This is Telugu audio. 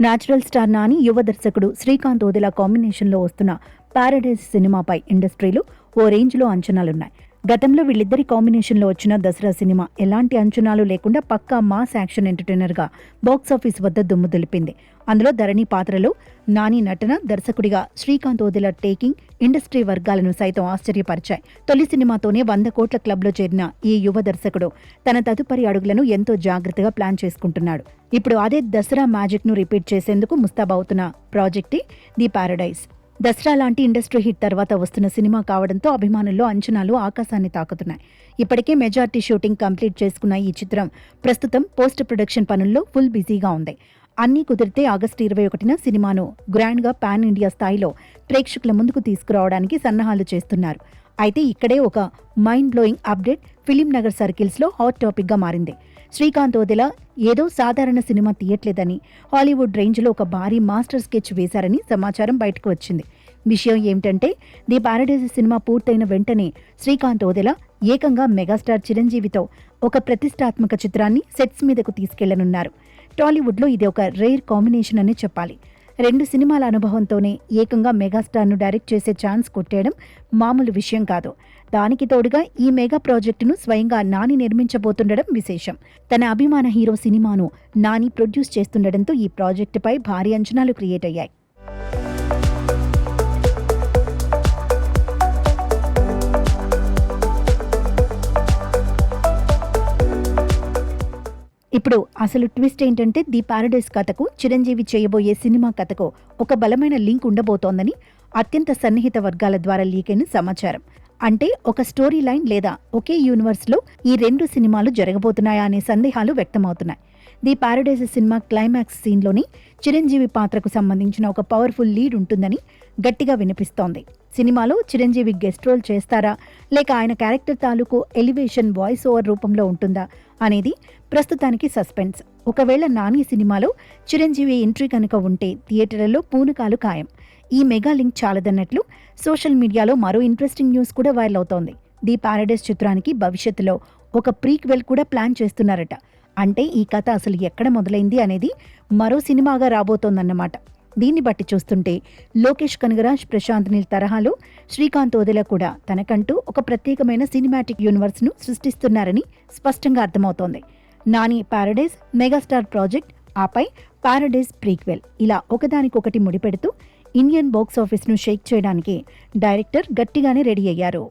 న్యాచురల్ స్టార్ నాని యువ దర్శకుడు శ్రీకాంత్ ఓదెలా కాంబినేషన్లో వస్తున్న పారడైజ్ సినిమాపై ఇండస్ట్రీలో ఓ రేంజ్లో అంచనాలున్నాయి. గతంలో వీళ్ళిద్దరి కాంబినేషన్లో వచ్చిన దసరా సినిమా ఎలాంటి అంచనాలు లేకుండా పక్కా మాస్ యాక్షన్ ఎంటర్టైనర్గా బాక్సాఫీస్ వద్ద దుమ్ము దులిపింది. అందులో ధరణి పాత్రలో నాని నటన, దర్శకుడిగా శ్రీకాంత్ ఓదెలా టేకింగ్ ఇండస్ట్రీ వర్గాలను సైతం ఆశ్చర్యపరిచాయి. తొలి సినిమాతోనే 100 కోట్ల క్లబ్లో చేరిన ఈ యువ దర్శకుడు తన తదుపరి అడుగులను ఎంతో జాగ్రత్తగా ప్లాన్ చేసుకుంటున్నాడు. ఇప్పుడు అదే దసరా మ్యాజిక్ ను రిపీట్ చేసేందుకు ముస్తాబవుతున్న ప్రాజెక్టే ది పారడైజ్. దసరా లాంటి ఇండస్ట్రీ హిట్ తర్వాత వస్తున్న సినిమా కావడంతో అభిమానుల్లో అంచనాలు ఆకాశాన్ని తాకుతున్నాయి. ఇప్పటికే మెజార్టీ షూటింగ్ కంప్లీట్ చేసుకున్న ఈ చిత్రం ప్రస్తుతం పోస్ట్ ప్రొడక్షన్ పనుల్లో ఫుల్ బిజీగా ఉంది. అన్నీ కుదిరితే ఆగస్టు 21న సినిమాను గ్రాండ్గా పాన్ ఇండియా స్థాయిలో ప్రేక్షకుల ముందుకు తీసుకురావడానికి సన్నాహాలు చేస్తున్నారు. అయితే ఇక్కడే ఒక mind blowing update film Nagar సర్కిల్స్లో హాట్ టాపిక్గా మారింది. శ్రీకాంత్ ఓదెలా ఏదో సాధారణ సినిమా తీయట్లేదని, హాలీవుడ్ రేంజ్లో ఒక భారీ మాస్టర్ స్కెచ్ వేశారని సమాచారం బయటకు వచ్చింది. విషయం ఏమిటంటే, ది పారడైజ్ సినిమా పూర్తయిన వెంటనే శ్రీకాంత్ ఓదెలా ఏకంగా మెగాస్టార్ చిరంజీవితో ఒక ప్రతిష్టాత్మక చిత్రాన్ని సెట్స్ మీదకు తీసుకెళ్లనున్నారు. టాలీవుడ్లో ఇది ఒక రేర్ కాంబినేషన్ అనే చెప్పాలి. 2 సినిమాల అనుభవంతోనే ఏకంగా మెగాస్టార్ను డైరెక్ట్ చేసే ఛాన్స్ కొట్టేయడం మామూలు విషయం కాదు. దానికి తోడుగా ఈ మెగా ప్రాజెక్టును స్వయంగా నాని నిర్మించబోతుండడం విశేషం. తన అభిమాన హీరో సినిమాను నాని ప్రొడ్యూస్ చేస్తుండటంతో ఈ ప్రాజెక్టుపై భారీ అంచనాలు క్రియేట్ అయ్యాయి. ఇప్పుడు అసలు ట్విస్ట్ ఏంటంటే, ది పారడైజ్ కథకు చిరంజీవి చేయబోయే సినిమా కథకు ఒక బలమైన లింక్ ఉండబోతోందని అత్యంత సన్నిహిత వర్గాల ద్వారా లీకైన సమాచారం. అంటే ఒక స్టోరీ లైన్ లేదా ఒకే యూనివర్స్లో ఈ 2 సినిమాలు జరగబోతున్నాయా అనే సందేహాలు వ్యక్తమవుతున్నాయి. ది పారడైజ్ సినిమా క్లైమాక్స్ సీన్లోని చిరంజీవి పాత్రకు సంబంధించిన ఒక పవర్ఫుల్ లీడ్ ఉంటుందని గట్టిగా వినిపిస్తోంది. సినిమాలో చిరంజీవి గెస్ట్ రోల్ చేస్తారా, లేక ఆయన క్యారెక్టర్ తాలూకు ఎలివేషన్ వాయిస్ ఓవర్ రూపంలో ఉంటుందా అనేది ప్రస్తుతానికి సస్పెన్స్. ఒకవేళ నాని సినిమాలో చిరంజీవి ఎంట్రీ కనుక ఉంటే థియేటర్లలో పూనకాలు ఖాయం. ఈ మెగా లింక్ చాలదన్నట్లు సోషల్ మీడియాలో మరో ఇంట్రెస్టింగ్ న్యూస్ కూడా వైరల్ అవుతోంది. ది పారడైజ్ చిత్రానికి భవిష్యత్తులో ఒక ప్రీక్వెల్ కూడా ప్లాన్ చేస్తున్నారట. అంటే ఈ కథ అసలు ఎక్కడ మొదలైంది అనేది మరో సినిమాగా రాబోతోందన్నమాట. దీన్ని బట్టి చూస్తుంటే లోకేష్ కనగరాజ్, ప్రశాంత్ నీల్ తరహాలో శ్రీకాంత్ ఓదెలా కూడా తనకంటూ ఒక ప్రత్యేకమైన సినిమాటిక్ యూనివర్స్ను సృష్టిస్తున్నారని స్పష్టంగా అర్థమవుతోంది. నాని పారడైజ్, మెగాస్టార్ ప్రాజెక్ట్, ఆపై పారడైజ్ ప్రీక్వెల్, ఇలా ఒకదానికొకటి ముడిపెడుతూ ఇండియన్ బాక్సాఫీస్ను షేక్ చేయడానికి డైరెక్టర్ గట్టిగానే రెడీ అయ్యారు.